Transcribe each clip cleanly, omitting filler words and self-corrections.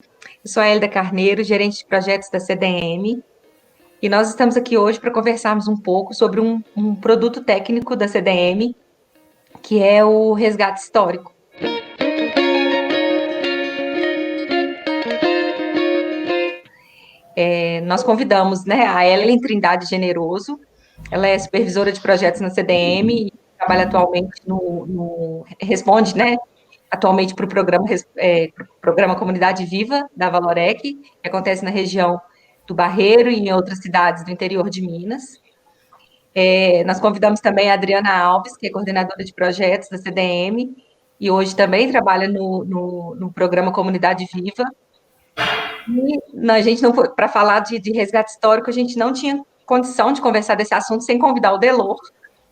Eu sou a Hélida Carneiro, gerente de projetos da CDM, e nós estamos aqui hoje para conversarmos um pouco sobre um produto técnico da CDM, que é o resgate histórico. Nós convidamos, né, a Ellen Trindade Generoso. Ela é supervisora de projetos na CDM e trabalha atualmente responde, né, atualmente para o programa Comunidade Viva, da Valorec, que acontece na região do Barreiro e em outras cidades do interior de Minas. Nós convidamos também a Adriana Alves, que é coordenadora de projetos da CDM, e hoje também trabalha no programa Comunidade Viva. E a gente não foi, para falar de resgate histórico, a gente não tinha condição de conversar desse assunto sem convidar o Delor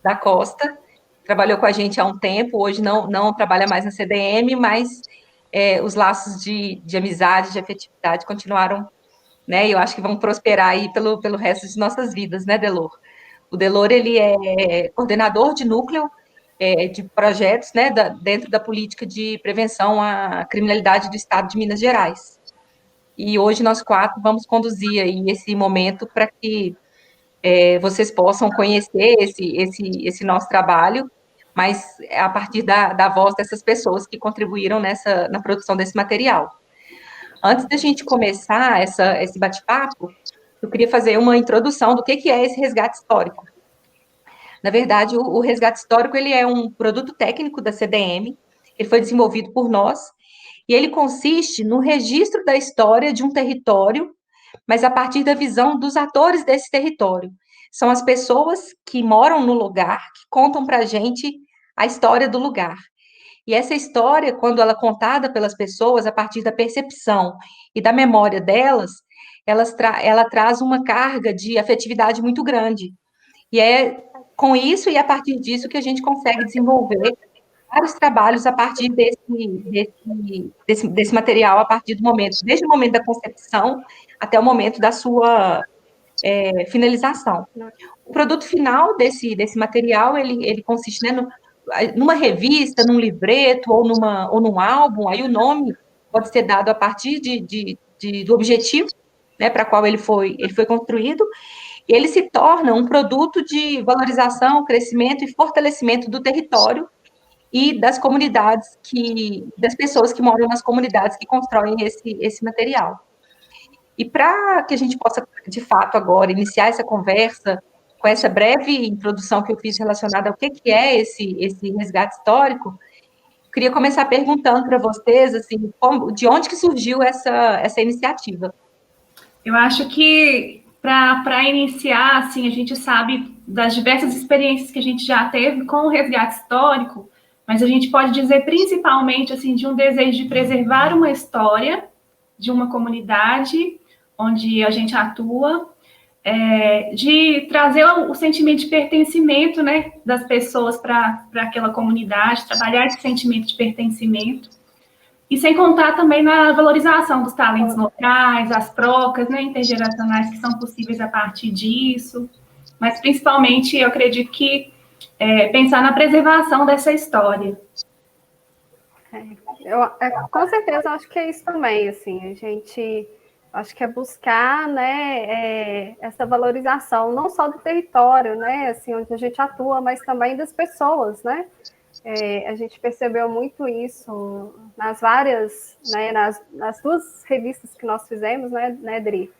da Costa, trabalhou com a gente há um tempo, hoje não trabalha mais na CDM, mas os laços de amizade, de afetividade continuaram, né? E eu acho que vão prosperar aí pelo resto de nossas vidas, né, Delor? O Delor, ele é coordenador de núcleo de projetos, né, dentro da política de prevenção à criminalidade do Estado de Minas Gerais. E hoje nós quatro vamos conduzir aí esse momento para que vocês possam conhecer esse nosso trabalho, mas a partir da voz dessas pessoas que contribuíram na produção desse material. Antes da gente começar esse bate-papo, eu queria fazer uma introdução do que é esse resgate histórico. Na verdade, o resgate histórico ele é um produto técnico da CDM, ele foi desenvolvido por nós, e ele consiste no registro da história de um território, mas a partir da visão dos atores desse território. São as pessoas que moram no lugar, que contam para a gente a história do lugar. E essa história, quando ela é contada pelas pessoas, a partir da percepção e da memória delas, ela traz uma carga de afetividade muito grande. E é com isso e a partir disso que a gente consegue desenvolver vários trabalhos a partir desse material, a partir do momento, desde o momento da concepção até o momento da sua finalização. O produto final desse material, ele consiste, né, numa revista, num livreto ou num álbum, aí o nome pode ser dado a partir do objetivo, né, para qual ele foi construído, e ele se torna um produto de valorização, crescimento e fortalecimento do território e das comunidades das pessoas que moram nas comunidades que constroem esse material. E para que a gente possa, de fato, agora iniciar essa conversa com essa breve introdução que eu fiz relacionada ao que é esse resgate histórico, eu queria começar perguntando para vocês, assim, de onde que surgiu essa iniciativa? Eu acho que para iniciar, assim, a gente sabe das diversas experiências que a gente já teve com o resgate histórico, mas a gente pode dizer principalmente assim de um desejo de preservar uma história de uma comunidade onde a gente atua, de trazer o sentimento de pertencimento, né, das pessoas para aquela comunidade, trabalhar esse sentimento de pertencimento. E sem contar também na valorização dos talentos locais, as trocas, né, intergeracionais que são possíveis a partir disso. Mas, principalmente, eu acredito que pensar na preservação dessa história. Com certeza, acho que é isso também, assim, a gente acho que é buscar, né, essa valorização, não só do território, né, assim, onde a gente atua, mas também das pessoas, né, a gente percebeu muito isso nas várias, né, nas duas revistas que nós fizemos, né, Dri,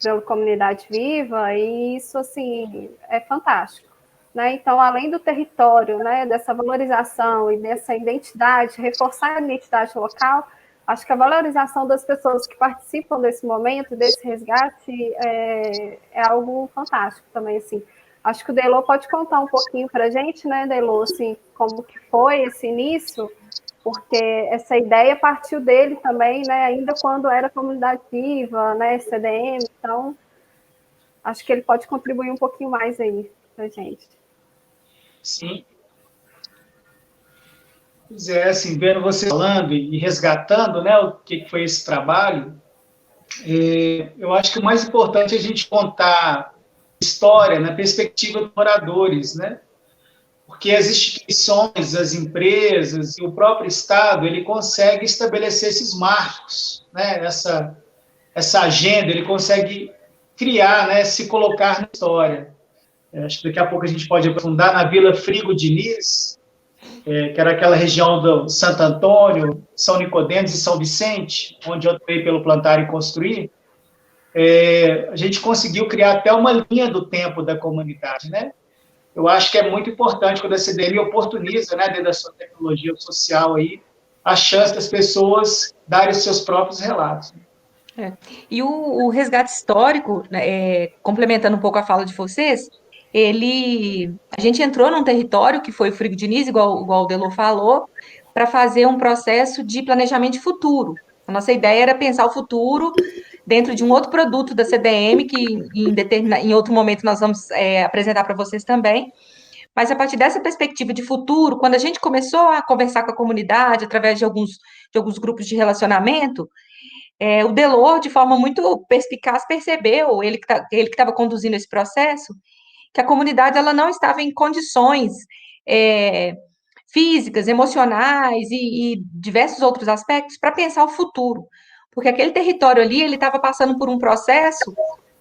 pela Comunidade Viva, e isso, assim, é fantástico. Né? Então, além do território, né, dessa valorização e dessa identidade, reforçar a identidade local, acho que a valorização das pessoas que participam desse momento, desse resgate, é algo fantástico também, assim. Acho que o Delô pode contar um pouquinho para a gente, né, Delô, assim, como que foi esse início, porque essa ideia partiu dele também, né, ainda quando era Comunidade Viva, né, CDM, então acho que ele pode contribuir um pouquinho mais aí para a gente. Sim. Pois é, assim, vendo você falando e resgatando, né, o que foi esse trabalho, eu acho que o mais importante é a gente contar história na perspectiva dos moradores, né? porque as instituições, as empresas e o próprio Estado, ele consegue estabelecer esses marcos, né? Essa agenda, ele consegue criar, né? Se colocar na história. Acho que daqui a pouco a gente pode aprofundar na Vila Frigo Diniz, que era aquela região do Santo Antônio, São Nicodemos e São Vicente, onde eu atuei pelo Plantar e Construir. A gente conseguiu criar até uma linha do tempo da comunidade, né? Eu acho que é muito importante quando a CDM oportuniza, né, dentro da sua tecnologia social aí, a chance das pessoas darem os seus próprios relatos. E o resgate histórico, né, complementando um pouco a fala de vocês, a gente entrou num território que foi o Frigo Diniz, igual o Delor falou, para fazer um processo de planejamento de futuro. A nossa ideia era pensar o futuro dentro de um outro produto da CDM, que em outro momento nós vamos apresentar para vocês também. Mas a partir dessa perspectiva de futuro, quando a gente começou a conversar com a comunidade, através de alguns grupos de relacionamento, o Delor, de forma muito perspicaz, percebeu, ele que estava conduzindo esse processo, que a comunidade ela não estava em condições físicas, emocionais e diversos outros aspectos para pensar o futuro. Porque aquele território ali, ele estava passando por um processo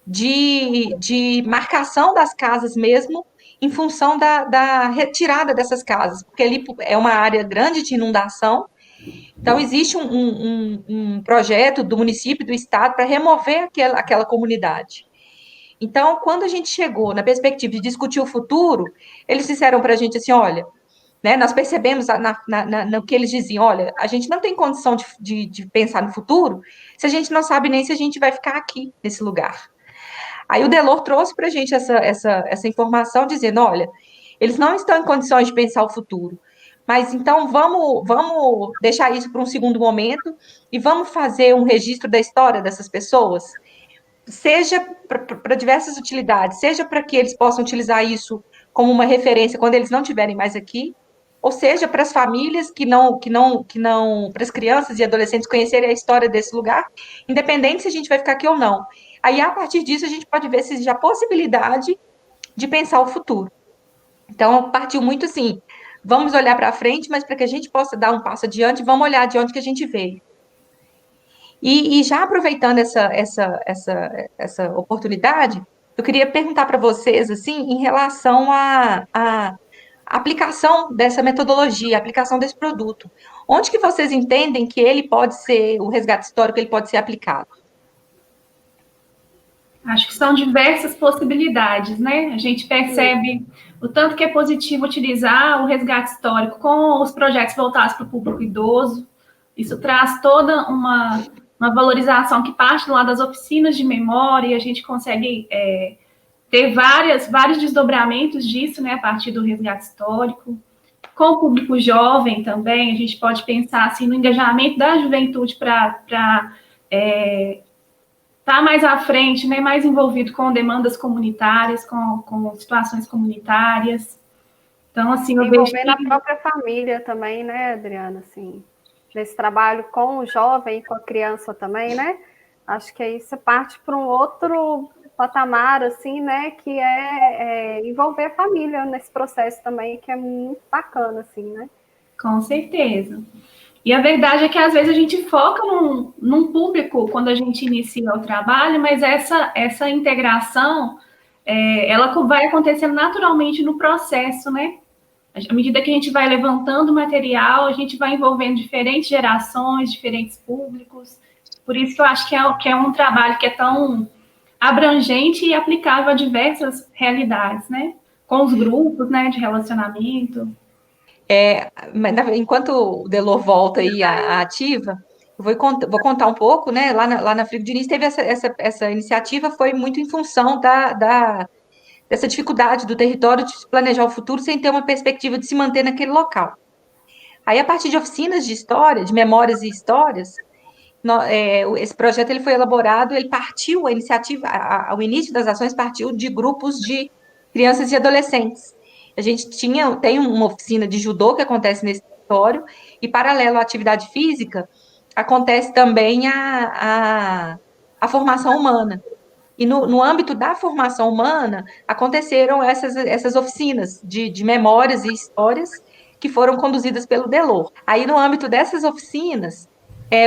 de marcação das casas mesmo, em função da retirada dessas casas, porque ali é uma área grande de inundação, então existe um projeto do município, do estado, para remover aquela comunidade. Então, quando a gente chegou na perspectiva de discutir o futuro, eles disseram para a gente assim, olha, né, nós percebemos no que eles diziam, olha, a gente não tem condição de pensar no futuro se a gente não sabe nem se a gente vai ficar aqui, nesse lugar. Aí o Delor trouxe para a gente essa informação, dizendo, olha, eles não estão em condições de pensar o futuro, mas então vamos deixar isso para um segundo momento e vamos fazer um registro da história dessas pessoas, seja para diversas utilidades, seja para que eles possam utilizar isso como uma referência quando eles não estiverem mais aqui, ou seja, para as famílias para as crianças e adolescentes conhecerem a história desse lugar, independente se a gente vai ficar aqui ou não. Aí, a partir disso, a gente pode ver se existe a possibilidade de pensar o futuro. Então, partiu muito assim, vamos olhar para frente, mas para que a gente possa dar um passo adiante, vamos olhar de onde que a gente veio. E já aproveitando essa oportunidade, eu queria perguntar para vocês, assim, em relação à aplicação dessa metodologia, a aplicação desse produto. Onde que vocês entendem que ele pode ser, o resgate histórico, ele pode ser aplicado? Acho que são diversas possibilidades, né? A gente percebe o tanto que é positivo utilizar o resgate histórico com os projetos voltados para o público idoso. Isso traz toda uma valorização que parte do lado das oficinas de memória, e a gente consegue ter vários desdobramentos disso, né, a partir do resgate histórico. Com o público jovem também, a gente pode pensar assim, no engajamento da juventude para estar mais à frente, né, mais envolvido com demandas comunitárias, com situações comunitárias. Então, assim, eu vejo envolvendo a própria família também, né, Adriana, assim, nesse trabalho com o jovem e com a criança também, né? Acho que aí você parte para um outro patamar, assim, né, que é envolver a família nesse processo também, que é muito bacana, assim, né? Com certeza. E a verdade é que, às vezes, a gente foca num público quando a gente inicia o trabalho, mas essa integração, ela vai acontecendo naturalmente no processo, né? À medida que a gente vai levantando o material, a gente vai envolvendo diferentes gerações, diferentes públicos. Por isso que eu acho que é um trabalho que é tão abrangente e aplicável a diversas realidades, né? Com os grupos, né, de relacionamento. Enquanto o Delor volta aí à ativa, eu vou contar um pouco, né? Lá na Frigo Diniz teve essa iniciativa, foi muito em função dessa dificuldade do território de planejar o futuro sem ter uma perspectiva de se manter naquele local. Aí, a partir de oficinas de história, de memórias e histórias, esse projeto ele foi elaborado, ele partiu, a iniciativa, o início das ações partiu de grupos de crianças e adolescentes. A gente tem uma oficina de judô que acontece nesse território, e paralelo à atividade física, acontece também a formação humana. E no âmbito da formação humana, aconteceram essas oficinas de memórias e histórias que foram conduzidas pelo Delors. Aí, no âmbito dessas oficinas,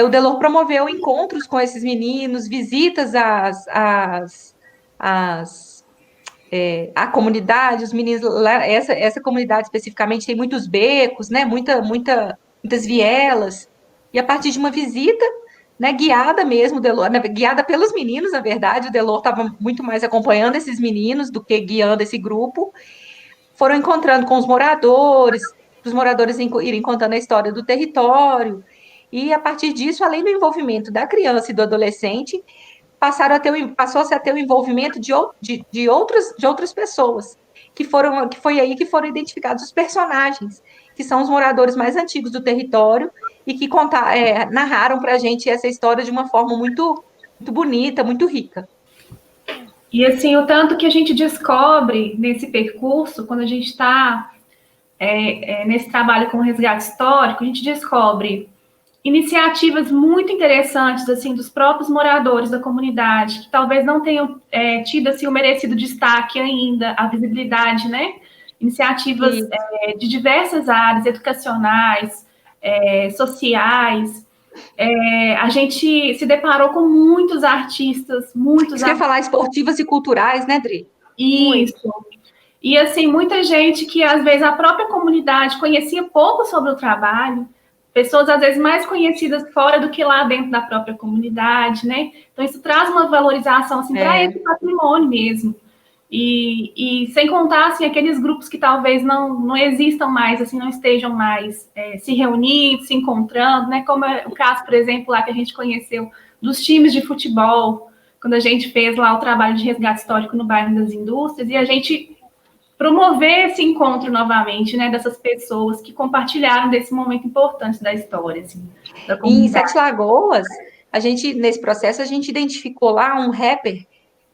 o Delors promoveu encontros com esses meninos, visitas à comunidade, os meninos lá, essa comunidade especificamente tem muitos becos, né, muitas vielas, e a partir de uma visita, né, guiada mesmo, guiada pelos meninos, na verdade, o Delors estava muito mais acompanhando esses meninos do que guiando esse grupo, foram encontrando com os moradores irem contando a história do território, e a partir disso, além do envolvimento da criança e do adolescente, passou-se a ter o envolvimento de outras pessoas, que foi aí que foram identificados os personagens, que são os moradores mais antigos do território e que narraram para a gente essa história de uma forma muito, muito bonita, muito rica. E assim, o tanto que a gente descobre nesse percurso, quando a gente está nesse trabalho com o resgate histórico, a gente descobre iniciativas muito interessantes, assim, dos próprios moradores da comunidade, que talvez não tenham tido, assim, o merecido destaque ainda, a visibilidade, né? Iniciativas de diversas áreas, educacionais, sociais. A gente se deparou com muitos artistas, Você quer falar esportivas e culturais, né, Dri? Isso. E, assim, muita gente que, às vezes, a própria comunidade conhecia pouco sobre o trabalho, pessoas, às vezes, mais conhecidas fora do que lá dentro da própria comunidade, né? Então, isso traz uma valorização, assim, para esse patrimônio mesmo. E sem contar, assim, aqueles grupos que talvez não existam mais, assim, não estejam mais se reunindo, se encontrando, né? Como é o caso, por exemplo, lá que a gente conheceu dos times de futebol, quando a gente fez lá o trabalho de resgate histórico no bairro das Indústrias, e a gente promover esse encontro novamente, né, dessas pessoas que compartilharam desse momento importante da história, assim, da comunidade. Em Sete Lagoas, nesse processo, a gente identificou lá um rapper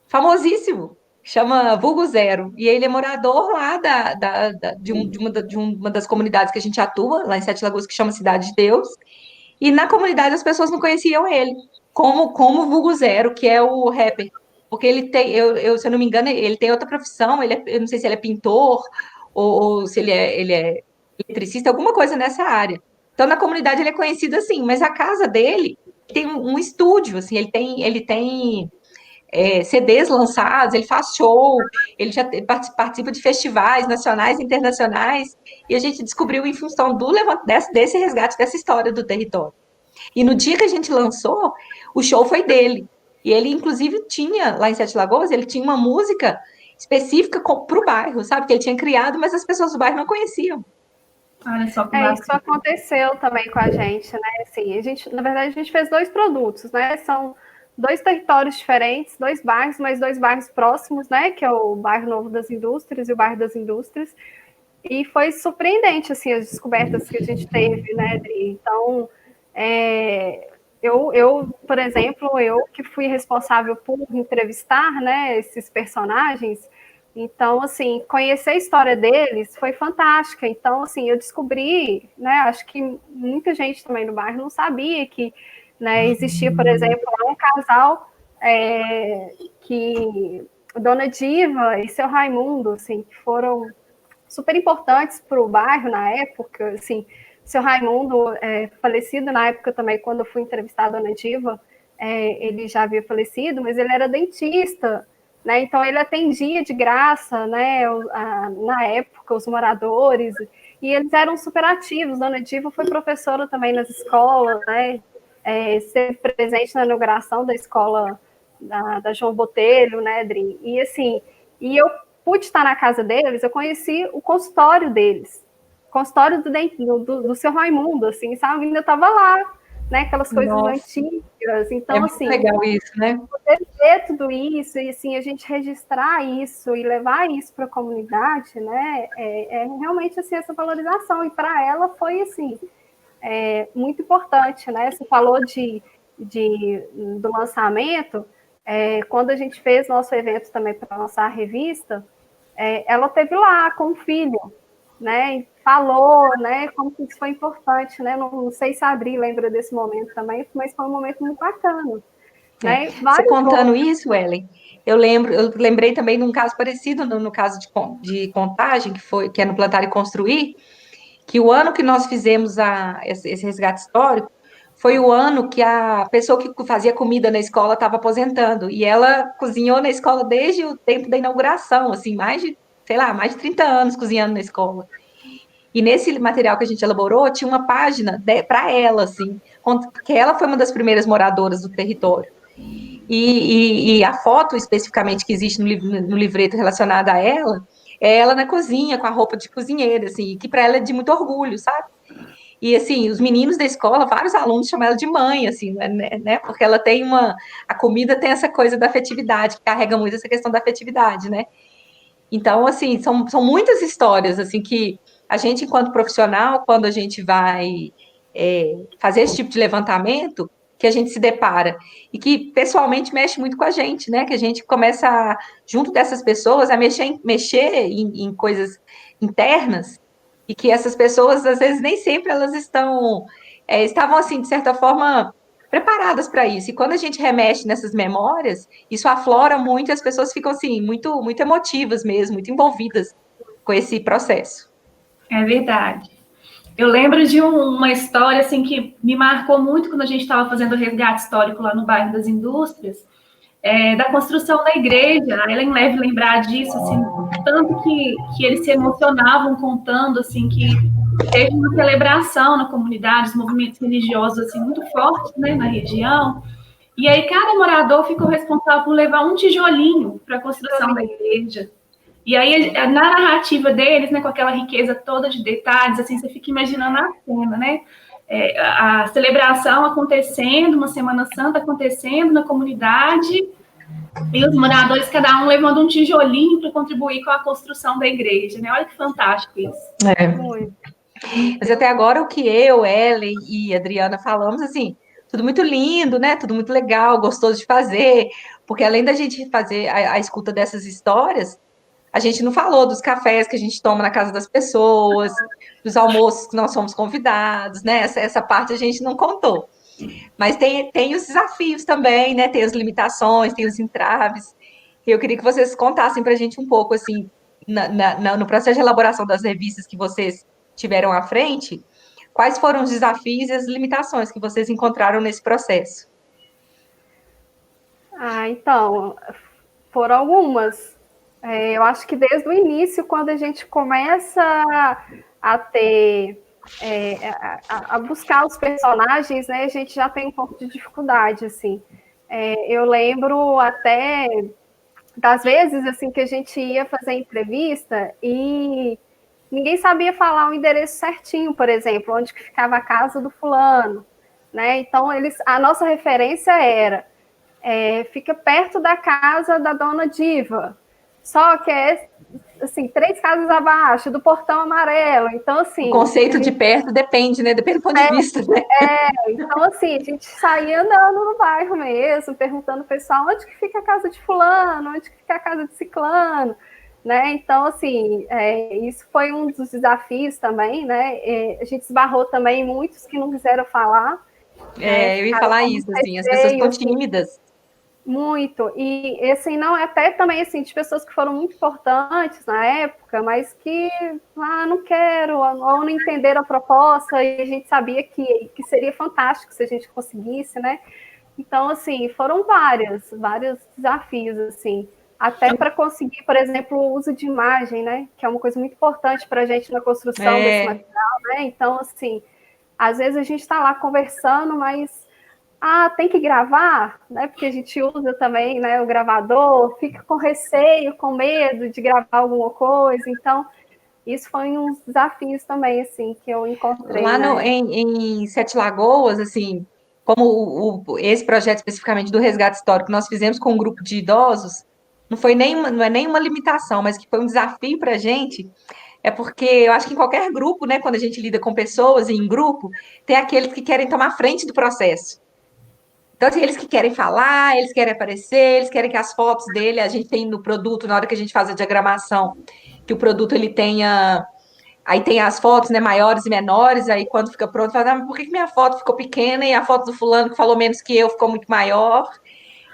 famosíssimo, chama Vulgo Zero, e ele é morador lá de uma das comunidades que a gente atua, lá em Sete Lagoas, que chama Cidade de Deus, e na comunidade as pessoas não conheciam ele, como Vulgo Zero, que é o rapper, porque ele tem, se eu não me engano, ele tem outra profissão, eu não sei se ele é pintor, ou se ele é eletricista, alguma coisa nessa área. Então, na comunidade ele é conhecido assim, mas a casa dele tem um estúdio, assim, ele tem CDs lançados, ele faz show, ele já participa de festivais nacionais e internacionais, e a gente descobriu em função desse resgate, dessa história do território. E no dia que a gente lançou, o show foi dele. E ele, inclusive, tinha, lá em Sete Lagoas, ele tinha uma música específica para o bairro, sabe? Que ele tinha criado, mas as pessoas do bairro não conheciam. Olha só que isso aconteceu também com a gente, né? Assim, na verdade, a gente fez 2 produtos, né? São 2 territórios diferentes, 2 bairros, mas 2 bairros próximos, né? Que é o bairro Novo das Indústrias e o bairro das Indústrias. E foi surpreendente, assim, as descobertas que a gente teve, né, Adri? Então, por exemplo, eu que fui responsável por entrevistar, né, esses personagens, então, assim, conhecer a história deles foi fantástica. Então, assim, eu descobri, né, acho que muita gente também no bairro não sabia que, né, existia, por exemplo, um casal que Dona Diva e seu Raimundo, assim, que foram super importantes para o bairro na época, assim, seu Raimundo, falecido na época também, quando eu fui entrevistar a Dona Diva, ele já havia falecido, mas ele era dentista, né? Então ele atendia de graça, né? Na época, os moradores, e eles eram super ativos. Dona Diva foi professora também nas escolas, né? Esteve presente na inauguração da escola da João Botelho, né, Adri? E assim, eu pude estar na casa deles, eu conheci o consultório deles, consultório do seu Raimundo, assim, sabe? Ainda estava lá, né? Aquelas coisas antigas. Então, assim, legal isso, né? Poder ver tudo isso e assim a gente registrar isso e levar isso para a comunidade, né? Realmente assim essa valorização, e para ela foi assim muito importante, né? Você falou do lançamento. Quando a gente fez nosso evento também para lançar a revista, ela esteve lá com o filho, né? E falou, né? Como que isso foi importante, né? Não sei se a Adri lembra desse momento também, mas foi um momento muito bacana. né? Você Vários contando outros. isso, Ellen, eu lembrei também de um caso parecido no caso de Contagem, que é no Plantar e Construir, que o ano que nós fizemos esse resgate histórico foi o ano que a pessoa que fazia comida na escola estava aposentando, e ela cozinhou na escola desde o tempo da inauguração, assim, sei lá, mais de 30 anos cozinhando na escola. E nesse material que a gente elaborou, tinha uma página para ela, assim, porque ela foi uma das primeiras moradoras do território. E a foto especificamente que existe no livreto relacionada a ela é ela na cozinha, com a roupa de cozinheira, assim, que para ela é de muito orgulho, sabe? E assim, os meninos da escola, vários alunos chamam ela de mãe, assim, né? Porque ela tem a comida tem essa coisa da afetividade, que carrega muito essa questão da afetividade, né? Então, assim, são muitas histórias, assim, que a gente, enquanto profissional, quando a gente vai fazer esse tipo de levantamento, que a gente se depara, e que pessoalmente mexe muito com a gente, né? Que a gente começa, junto dessas pessoas, a mexer em coisas internas, e que essas pessoas, às vezes, nem sempre elas estavam, assim, de certa forma, preparadas para isso. E quando a gente remexe nessas memórias, isso aflora muito e as pessoas ficam, assim, muito, muito emotivas mesmo, muito envolvidas com esse processo. É verdade. Eu lembro de uma história assim que me marcou muito quando a gente estava fazendo o resgate histórico lá no bairro das Indústrias, da construção da igreja. A Ellen deve lembrar disso, assim, tanto que eles se emocionavam contando assim que teve uma celebração na comunidade, os movimentos religiosos assim muito fortes, né, na região. E aí cada morador ficou responsável por levar um tijolinho para a construção da igreja. E aí, na narrativa deles, né, com aquela riqueza toda de detalhes, assim, você fica imaginando a cena, né? A celebração acontecendo, uma Semana Santa acontecendo na comunidade, e os moradores, cada um levando um tijolinho para contribuir com a construção da igreja, né? Olha que fantástico isso. Muito. Mas até agora o que eu, Ellen e Adriana falamos, assim, tudo muito lindo, né? Tudo muito legal, gostoso de fazer, porque além da gente fazer a escuta dessas histórias, a gente não falou dos cafés que a gente toma na casa das pessoas, dos almoços que nós somos convidados, né? Essa parte a gente não contou. Mas tem os desafios também, né? Tem as limitações, tem os entraves. E eu queria que vocês contassem para a gente um pouco, assim, no processo de elaboração das revistas que vocês tiveram à frente, quais foram os desafios e as limitações que vocês encontraram nesse processo? Então, foram algumas. Eu acho que desde o início, quando a gente começa a ter, a buscar os personagens, né, a gente já tem um pouco de dificuldade, assim. Eu lembro até das vezes, assim, que a gente ia fazer entrevista e ninguém sabia falar o endereço certinho, por exemplo, onde que ficava a casa do fulano, né? Então, a nossa referência era fica perto da casa da dona Diva, só que é assim, 3 casas abaixo, do Portão Amarelo. Então, assim. O conceito de perto depende, né? Depende do ponto de vista, né? Então, assim, a gente saía andando no bairro mesmo, perguntando ao pessoal onde que fica a casa de fulano, onde que fica a casa de ciclano, né? Então, assim, isso foi um dos desafios também, né? A gente esbarrou também muitos que não quiseram falar. Eu ia falar isso, assim, as pessoas estão tímidas. Muito, e assim, não, até também assim, de pessoas que foram muito importantes na época, mas que não quero, ou não entenderam a proposta, e a gente sabia que seria fantástico se a gente conseguisse, né? Então, assim, foram vários desafios, assim, até para conseguir, por exemplo, o uso de imagem, né? Que é uma coisa muito importante para a gente na construção desse material, né? Então, assim, às vezes a gente está lá conversando, mas tem que gravar, né? Porque a gente usa também, né, o gravador, fica com receio, com medo de gravar alguma coisa. Então, isso foi uns desafios também, assim, que eu encontrei. Lá em Sete Lagoas, assim, como esse projeto especificamente do resgate histórico nós fizemos com um grupo de idosos, não é nenhuma limitação, mas que foi um desafio para a gente, é porque eu acho que em qualquer grupo, né, quando a gente lida com pessoas em grupo, tem aqueles que querem tomar frente do processo. Então, assim, eles que querem falar, eles querem aparecer, eles querem que as fotos dele, a gente tem no produto, na hora que a gente faz a diagramação, que o produto ele tenha. Aí tem as fotos, né, maiores e menores, aí quando fica pronto, fala, mas por que minha foto ficou pequena e a foto do fulano que falou menos que eu ficou muito maior?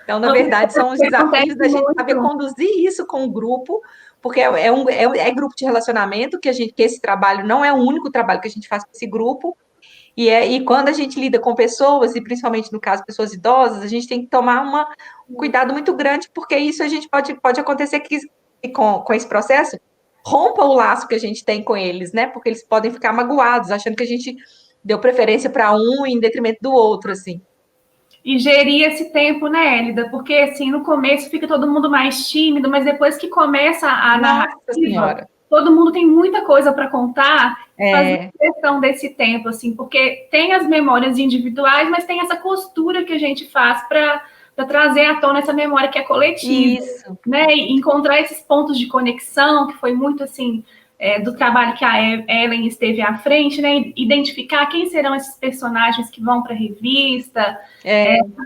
Então, na verdade, são os desafios da gente muito. saber conduzir isso com o grupo, porque é grupo de relacionamento, que esse trabalho não é o único trabalho que a gente faz com esse grupo, e quando a gente lida com pessoas, e principalmente no caso pessoas idosas, a gente tem que tomar um cuidado muito grande, porque isso a gente pode acontecer que com esse processo rompa o laço que a gente tem com eles, né? Porque eles podem ficar magoados, achando que a gente deu preferência para um em detrimento do outro, assim. E gerir esse tempo, né, Élida? Porque, assim, no começo fica todo mundo mais tímido, mas depois que começa a narrativa, todo mundo tem muita coisa para contar, fazer questão desse tempo, assim, porque tem as memórias individuais, mas tem essa costura que a gente faz para trazer à tona essa memória que é coletiva. Isso. Né? E encontrar esses pontos de conexão, que foi muito, assim, do trabalho que a Ellen esteve à frente, né? Identificar quem serão esses personagens que vão para a revista,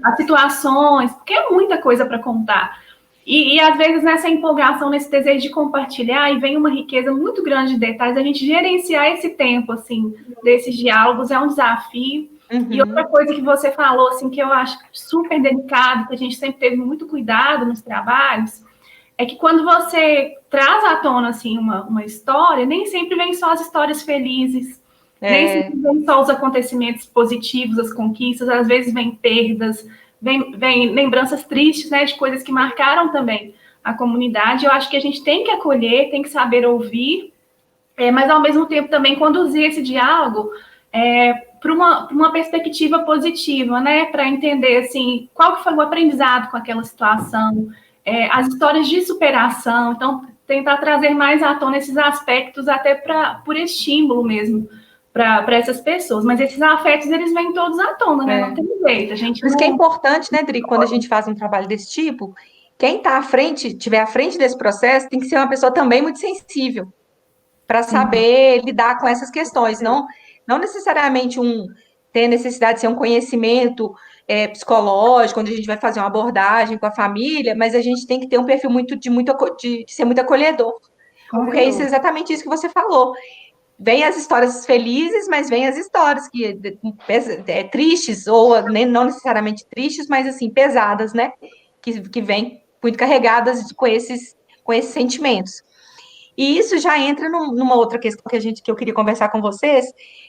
as situações, porque é muita coisa para contar. E às vezes nessa empolgação, nesse desejo de compartilhar, e vem uma riqueza muito grande de detalhes, a gente gerenciar esse tempo, assim, desses diálogos é um desafio. Uhum. E outra coisa que você falou, assim, que eu acho super delicado, que a gente sempre teve muito cuidado nos trabalhos, é que quando você traz à tona, assim, uma história, nem sempre vem só as histórias felizes, nem sempre vem só os acontecimentos positivos, as conquistas, às vezes vem perdas, vem lembranças tristes, né, de coisas que marcaram também a comunidade. Eu acho que a gente tem que acolher, tem que saber ouvir, mas ao mesmo tempo também conduzir esse diálogo para uma perspectiva positiva, né, para entender, assim, qual que foi o aprendizado com aquela situação, as histórias de superação. Então, tentar trazer mais à tona esses aspectos até por estímulo mesmo para essas pessoas. Mas esses afetos, eles vêm todos à tona, né? Não tem jeito. A gente Por isso que é importante, né, Dri, quando a gente faz um trabalho desse tipo, quem está estiver à frente desse processo, tem que ser uma pessoa também muito sensível para saber lidar com essas questões. Não necessariamente ter necessidade de ser um conhecimento psicológico, quando a gente vai fazer uma abordagem com a família, mas a gente tem que ter um perfil de ser muito acolhedor. Porque é exatamente isso que você falou. Vem as histórias felizes, mas vem as histórias tristes, ou não necessariamente tristes, mas assim, pesadas, né? Que vêm muito carregadas com esses sentimentos. E isso já entra numa outra questão que eu queria conversar com vocês,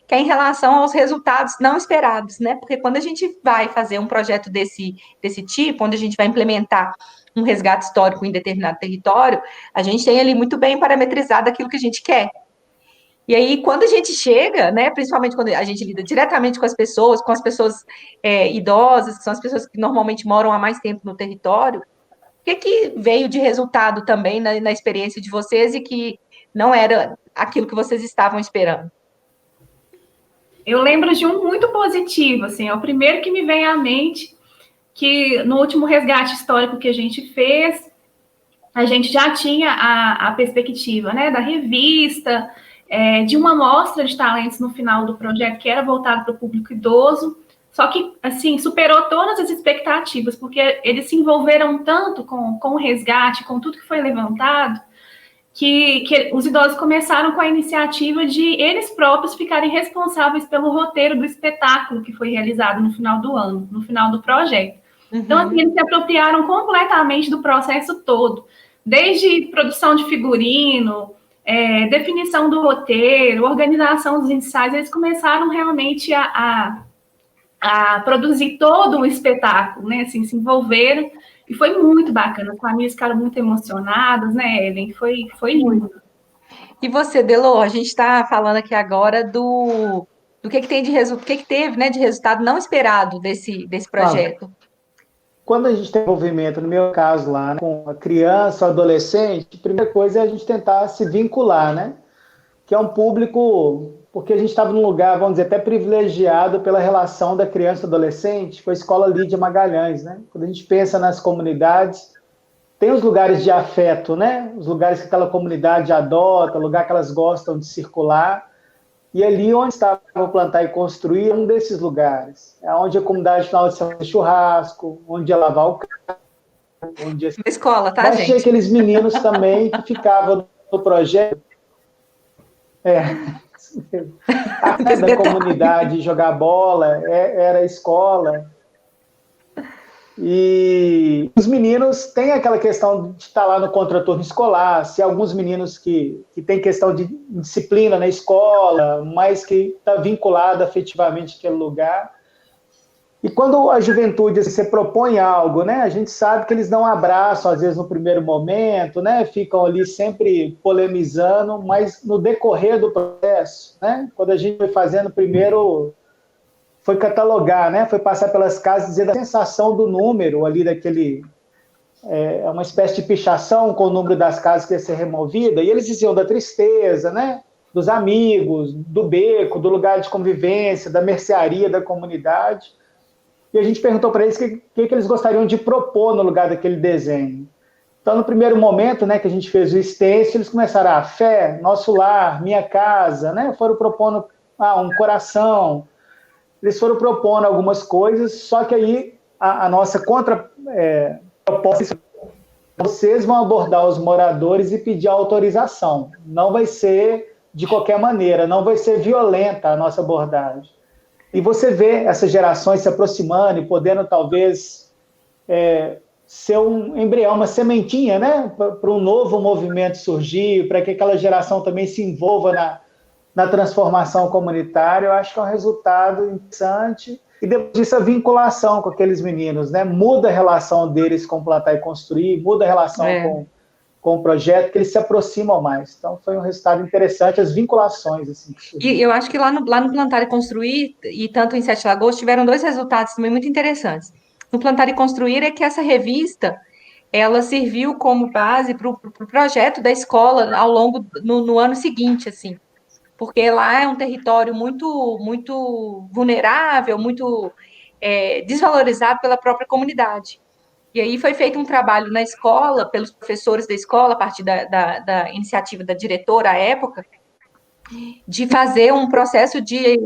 que é em relação aos resultados não esperados, né? Porque quando a gente vai fazer um projeto desse tipo, onde a gente vai implementar um resgate histórico em determinado território, a gente tem ali muito bem parametrizado aquilo que a gente quer. E aí, quando a gente chega, né, principalmente quando a gente lida diretamente com as pessoas idosas, que são as pessoas que normalmente moram há mais tempo no território, o que veio de resultado também na experiência de vocês e que não era aquilo que vocês estavam esperando? Eu lembro de um muito positivo, assim, é o primeiro que me vem à mente, que no último resgate histórico que a gente fez, a gente já tinha a perspectiva, né, da revista, de uma mostra de talentos no final do projeto que era voltado para o público idoso, só que, assim, superou todas as expectativas, porque eles se envolveram tanto com o resgate, com tudo que foi levantado, que os idosos começaram com a iniciativa de eles próprios ficarem responsáveis pelo roteiro do espetáculo que foi realizado no final do ano, no final do projeto. Uhum. Então, assim, eles se apropriaram completamente do processo todo, desde produção de figurino, definição do roteiro, organização dos ensaios, eles começaram realmente a produzir todo o espetáculo, né? Assim, se envolveram, e foi muito bacana. As famílias ficaram muito emocionadas, né, Ellen? Foi lindo. E você, Delô, a gente está falando aqui agora do que tem que teve, né, de resultado não esperado desse projeto. Quando a gente tem envolvimento, no meu caso lá, né, com a criança, o adolescente, a primeira coisa é a gente tentar se vincular, né? Que é um público, porque a gente estava num lugar, vamos dizer, até privilegiado pela relação da criança e adolescente com a Escola Lídia Magalhães, né? Quando a gente pensa nas comunidades, tem os lugares de afeto, né? Os lugares que aquela comunidade adota, o lugar que elas gostam de circular. E ali onde estava o Plantar e Construir é um desses lugares. É onde a comunidade final de semana churrasco, onde ia lavar o carro, onde ia... Na escola, tá, Mas gente? tinha aqueles meninos também que ficavam no projeto. Da comunidade, jogar bola, era a escola. E E os meninos têm aquela questão de estar lá no contraturno escolar, se alguns meninos que têm questão de disciplina na escola, mas que está vinculado afetivamente àquele lugar. E quando a juventude se propõe algo, né, a gente sabe que eles não abraçam, às vezes, no primeiro momento, né, ficam ali sempre polemizando, mas no decorrer do processo, né, quando a gente foi fazendo primeiro, foi catalogar, né, foi passar pelas casas, dizer da sensação do número ali daquele... É uma espécie de pichação com o número das casas que ia ser removida, e eles diziam da tristeza, né, dos amigos, do beco, do lugar de convivência, da mercearia da comunidade. E a gente perguntou para eles o que eles gostariam de propor no lugar daquele desenho. Então, no primeiro momento, né, que a gente fez o stencil, eles começaram fé, nosso lar, minha casa, né, foram propondo um coração, eles foram propondo algumas coisas, só que aí a nossa proposta, vocês vão abordar os moradores e pedir autorização. Não vai ser de qualquer maneira, não vai ser violenta a nossa abordagem. E você vê essas gerações se aproximando e podendo, talvez, ser um embrião, uma sementinha, né? Para um novo movimento surgir, para que aquela geração também se envolva na transformação comunitária. Eu acho que é um resultado interessante. E depois disso, a vinculação com aqueles meninos, né? Muda a relação deles com Plantar e Construir, muda a relação com o projeto, que eles se aproximam mais. Então, foi um resultado interessante, as vinculações. Assim, e eu acho que lá no Plantar e Construir, e tanto em Sete Lagoas, tiveram 2 resultados também muito interessantes. No Plantar e Construir é que essa revista, ela serviu como base para o projeto da escola ao longo, no ano seguinte, assim. Porque lá é um território muito, muito vulnerável, muito desvalorizado pela própria comunidade. E aí foi feito um trabalho na escola, pelos professores da escola, a partir da iniciativa da diretora à época, de fazer um processo de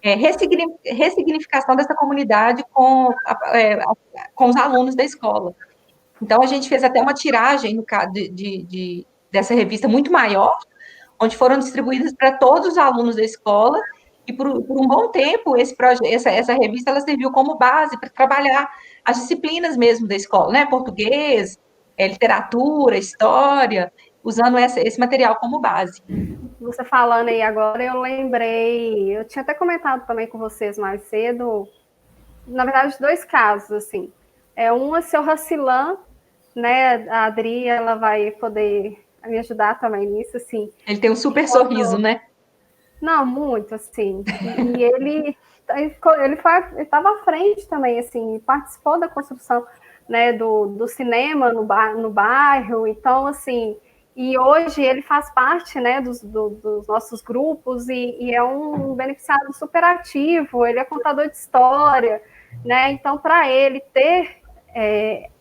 ressignificação dessa comunidade com os alunos da escola. Então, a gente fez até uma tiragem no caso dessa revista muito maior, onde foram distribuídas para todos os alunos da escola, e por um bom tempo essa revista ela serviu como base para trabalhar as disciplinas mesmo da escola, né? Português, literatura, história, usando esse material como base. Você falando aí agora, eu lembrei, eu tinha até comentado também com vocês mais cedo, na verdade, 2 casos, assim. Um é seu Racilan, né? A Adri, ela vai poder me ajudar também nisso, assim. Ele tem um super sorriso, né? Não, muito, assim. E ele estava à frente também, assim, participou da construção, né, do cinema no bairro. Então, assim, e hoje ele faz parte, né, dos nossos grupos e é um beneficiado super ativo, ele é contador de história, né? Então, para ele ter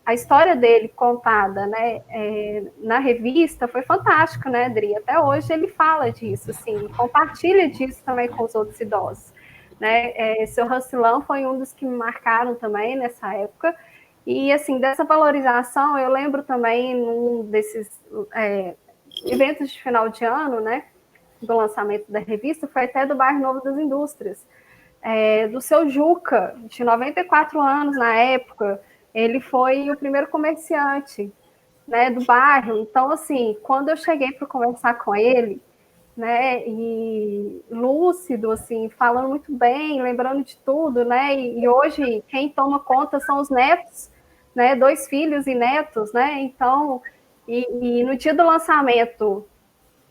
a história dele contada, né, na revista foi fantástico, né, Adri? Até hoje ele fala disso, assim, compartilha disso também com os outros idosos, né? Seu Racilan foi um dos que me marcaram também nessa época. E, assim, dessa valorização, eu lembro também num desses eventos de final de ano, né, do lançamento da revista, foi até do Bairro Novo das Indústrias, do seu Juca, de 94 anos na época. Ele foi o primeiro comerciante, né, do bairro. Então, assim, quando eu cheguei para conversar com ele, né, e lúcido, assim, falando muito bem, lembrando de tudo, né, e hoje quem toma conta são os netos, né, 2 filhos e netos, né, então, e no dia do lançamento,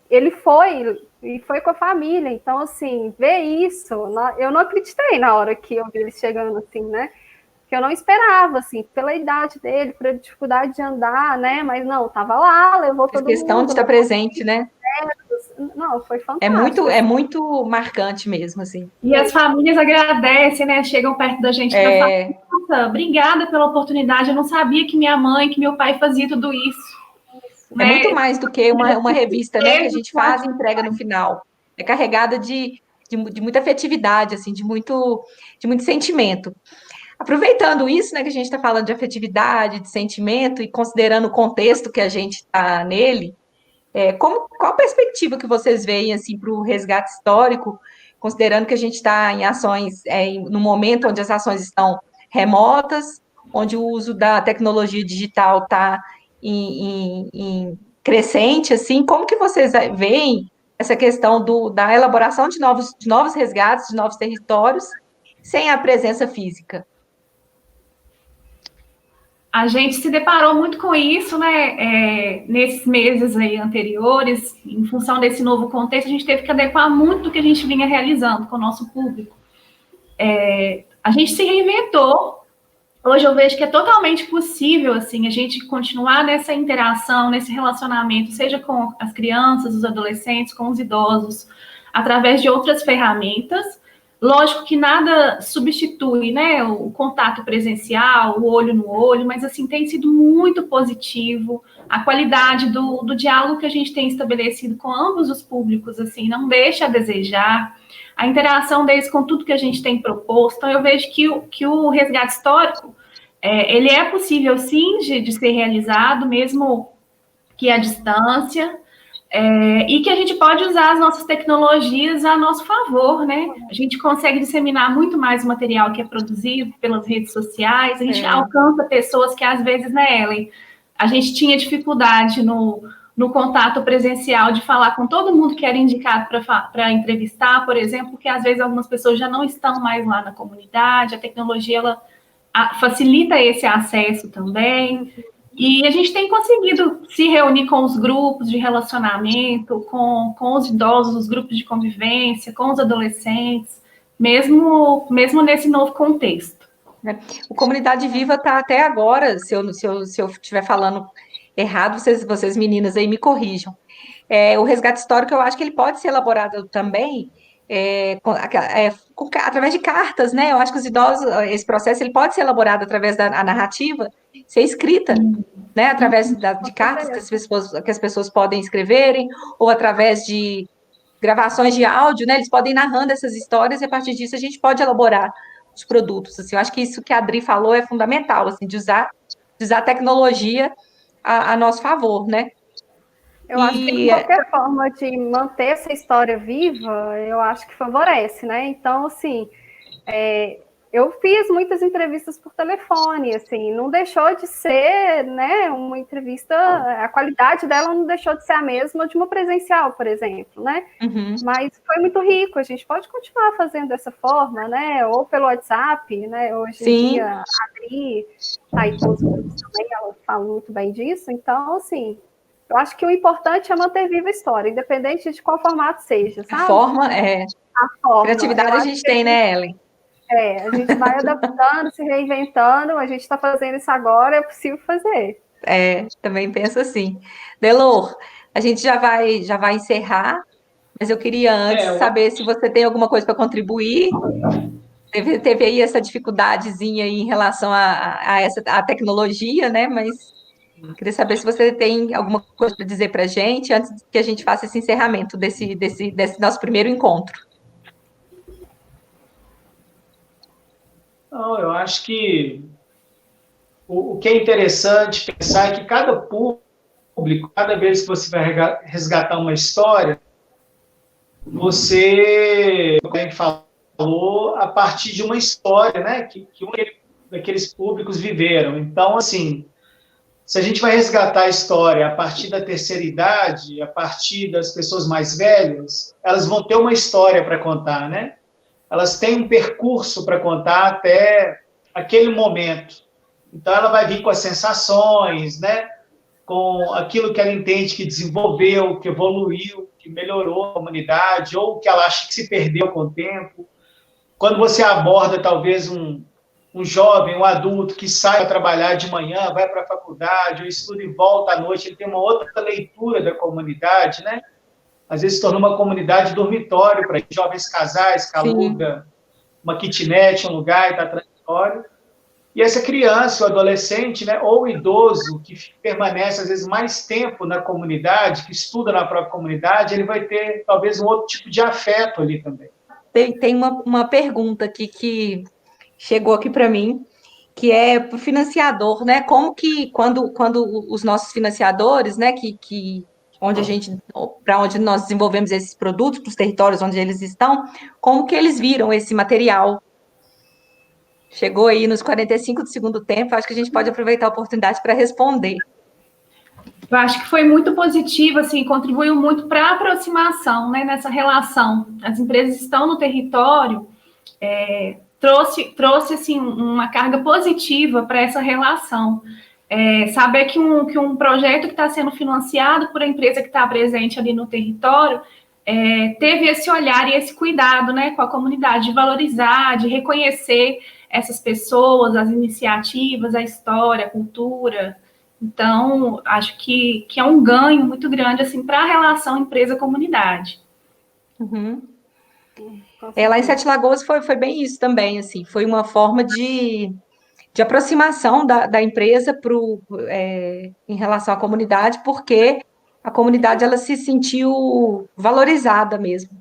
ele foi com a família. Então, assim, ver isso, eu não acreditei na hora que eu vi ele chegando, assim, né, que eu não esperava, assim, pela idade dele, pela dificuldade de andar, né? Mas não, estava lá, levou todo mundo. Questão de estar presente, né? Não, foi fantástico. É muito marcante mesmo, assim. E as famílias agradecem, né? Chegam perto da gente para falar, nossa, obrigada pela oportunidade, eu não sabia que minha mãe, que meu pai fazia tudo isso. É muito mais do que uma revista, né? Que a gente faz e entrega no final. É carregada de muita afetividade, assim, de muito sentimento. Aproveitando isso, né, que a gente está falando de afetividade, de sentimento, e considerando o contexto que a gente está nele, qual a perspectiva que vocês veem assim, para o resgate histórico, considerando que a gente está em ações, no momento onde as ações estão remotas, onde o uso da tecnologia digital está em crescente, assim, como que vocês veem essa questão da elaboração de novos resgates, de novos territórios, sem a presença física? A gente se deparou muito com isso, né? Nesses meses aí anteriores, em função desse novo contexto, a gente teve que adequar muito do que a gente vinha realizando com o nosso público. A gente se reinventou. Hoje eu vejo que é totalmente possível, assim, a gente continuar nessa interação, nesse relacionamento, seja com as crianças, os adolescentes, com os idosos, através de outras ferramentas. Lógico que nada substitui, né, o contato presencial, o olho no olho, mas, assim, tem sido muito positivo. A qualidade do diálogo que a gente tem estabelecido com ambos os públicos, assim, não deixa a desejar. A interação deles com tudo que a gente tem proposto. Então, eu vejo que o resgate histórico, ele é possível, sim, de ser realizado, mesmo que à distância, e que a gente pode usar as nossas tecnologias a nosso favor, né? A gente consegue disseminar muito mais o material que é produzido pelas redes sociais, a gente alcança pessoas que, às vezes, né, Ellen, a gente tinha dificuldade no contato presencial de falar com todo mundo que era indicado para entrevistar, por exemplo, porque às vezes algumas pessoas já não estão mais lá na comunidade, a tecnologia ela facilita esse acesso também, e a gente tem conseguido se reunir com os grupos de relacionamento, com os idosos, os grupos de convivência, com os adolescentes, mesmo nesse novo contexto. O Comunidade Viva está até agora, se eu estiver falando errado, vocês meninas aí me corrijam. O resgate histórico, eu acho que ele pode ser elaborado também através de cartas, né? Eu acho que os idosos, esse processo, ele pode ser elaborado através da narrativa, ser escrita, né? Através de cartas que as pessoas podem escreverem, ou através de gravações de áudio, né? Eles podem ir narrando essas histórias e a partir disso a gente pode elaborar os produtos. Assim, eu acho que isso que a Adri falou é fundamental, assim, de usar a tecnologia a nosso favor, né? Eu acho que qualquer forma de manter essa história viva, eu acho que favorece, né? Então, assim, eu fiz muitas entrevistas por telefone, assim, não deixou de ser, né, uma entrevista, a qualidade dela não deixou de ser a mesma de uma presencial, por exemplo, né? Uhum. Mas foi muito rico, a gente pode continuar fazendo dessa forma, né? Ou pelo WhatsApp, né? Hoje em dia, a Adri tá aí com os grupos também, ela fala muito bem disso, então, assim, eu acho que o importante é manter viva a história, independente de qual formato seja, sabe? A forma. Criatividade a gente tem, né, Ellen? A gente vai adaptando, se reinventando, a gente está fazendo isso agora, é possível fazer. Também penso assim. Delor, a gente já vai encerrar, mas eu queria antes saber se você tem alguma coisa para contribuir. Teve aí essa dificuldadezinha aí em relação à tecnologia, né? Mas queria saber se você tem alguma coisa para dizer para a gente antes que a gente faça esse encerramento desse nosso primeiro encontro. Não, eu acho que o que é interessante pensar é que cada público, cada vez que você vai resgatar uma história, você, como a gente falou, a partir de uma história, né, que daqueles públicos viveram. Então, assim, se a gente vai resgatar a história a partir da terceira idade, a partir das pessoas mais velhas, elas vão ter uma história para contar, né? Elas têm um percurso para contar até aquele momento. Então, ela vai vir com as sensações, né? Com aquilo que ela entende que desenvolveu, que evoluiu, que melhorou a comunidade, ou que ela acha que se perdeu com o tempo. Quando você aborda, talvez, um jovem, um adulto que sai para trabalhar de manhã, vai para a faculdade, ou estuda e volta à noite, ele tem uma outra leitura da comunidade, né? Às vezes se torna uma comunidade dormitório para jovens casais, que aluga uma kitnet, um lugar e está transitório. E essa criança, o adolescente, né, ou o idoso, que permanece, às vezes, mais tempo na comunidade, que estuda na própria comunidade, ele vai ter, talvez, um outro tipo de afeto ali também. Tem uma pergunta aqui que chegou aqui para mim, que é para o financiador, né? Como que, quando os nossos financiadores, né, para onde nós desenvolvemos esses produtos, para os territórios onde eles estão, como que eles viram esse material? Chegou aí nos 45 do segundo tempo, acho que a gente pode aproveitar a oportunidade para responder. Eu acho que foi muito positivo, assim, contribuiu muito para a aproximação, né, nessa relação. As empresas estão no território, trouxe assim, uma carga positiva para essa relação. Saber que um projeto que está sendo financiado por a empresa que está presente ali no território teve esse olhar e esse cuidado, né, com a comunidade, de valorizar, de reconhecer essas pessoas, as iniciativas, a história, a cultura. Então, acho que é um ganho muito grande assim, para a relação empresa-comunidade. Uhum. Lá em Sete Lagoas foi bem isso também, assim, foi uma forma de aproximação da empresa em relação à comunidade, porque a comunidade ela se sentiu valorizada mesmo.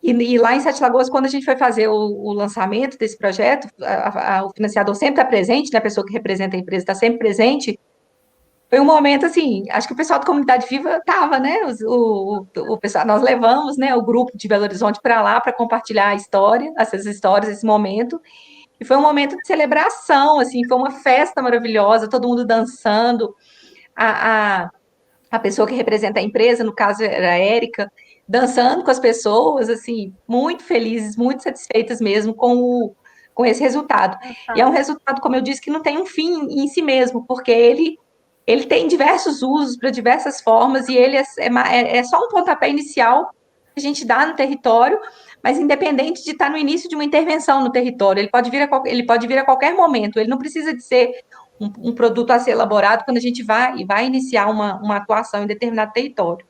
E lá em Sete Lagoas, quando a gente foi fazer o lançamento desse projeto, o financiador sempre está presente, né, a pessoa que representa a empresa está sempre presente. Foi um momento assim, acho que o pessoal da Comunidade Viva estava, né? O pessoal, nós levamos, né, o grupo de Belo Horizonte para lá para compartilhar a história, essas histórias, esse momento. E foi um momento de celebração, assim, foi uma festa maravilhosa, todo mundo dançando. A, a, a pessoa que representa a empresa, no caso era a Érica, dançando com as pessoas, assim, muito felizes, muito satisfeitas mesmo com esse resultado. E é um resultado, como eu disse, que não tem um fim em si mesmo, porque ele tem diversos usos para diversas formas, e ele é só um pontapé inicial que a gente dá no território, mas independente de estar no início de uma intervenção no território, ele pode vir a qualquer momento, ele não precisa de ser um produto a ser elaborado quando a gente vai iniciar uma atuação em determinado território.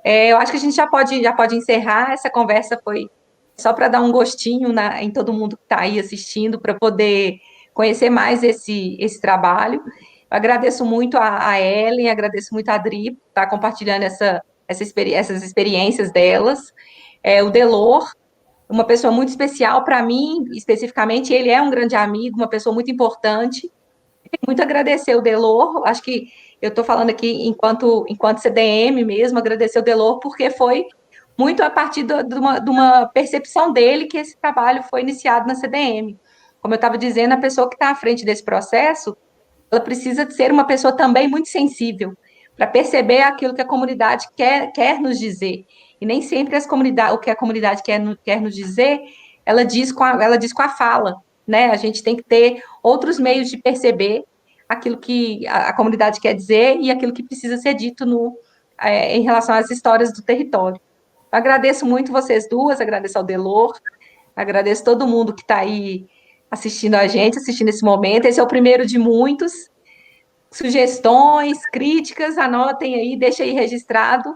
Eu acho que a gente já pode encerrar, essa conversa foi só para dar um gostinho em todo mundo que está aí assistindo, para poder conhecer mais esse trabalho. Eu agradeço muito a Ellen, agradeço muito a Adri por estar compartilhando essas experiências delas. O Delor, uma pessoa muito especial para mim, especificamente, ele é um grande amigo, uma pessoa muito importante. Muito agradecer o Delor, acho que eu estou falando aqui enquanto CDM mesmo, agradecer o Delor, porque foi muito a partir de uma percepção dele que esse trabalho foi iniciado na CDM. Como eu estava dizendo, a pessoa que está à frente desse processo, ela precisa de ser uma pessoa também muito sensível, para perceber aquilo que a comunidade quer nos dizer. E nem sempre o que a comunidade quer nos dizer, ela diz com a fala, né? A gente tem que ter outros meios de perceber aquilo que a comunidade quer dizer e aquilo que precisa ser dito em relação às histórias do território. Eu agradeço muito vocês duas, agradeço ao Delor, agradeço todo mundo que está aí assistindo a gente, assistindo esse momento. Esse é o primeiro de muitos. Sugestões, críticas, anotem aí, deixa aí registrado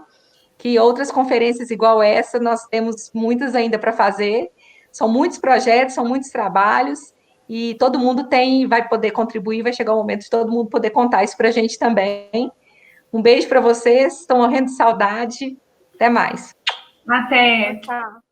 que outras conferências igual essa, nós temos muitas ainda para fazer. São muitos projetos, são muitos trabalhos, e todo mundo vai poder contribuir, vai chegar o momento de todo mundo poder contar isso para a gente também. Um beijo para vocês, estão morrendo de saudade. Até mais. Até. Tchau.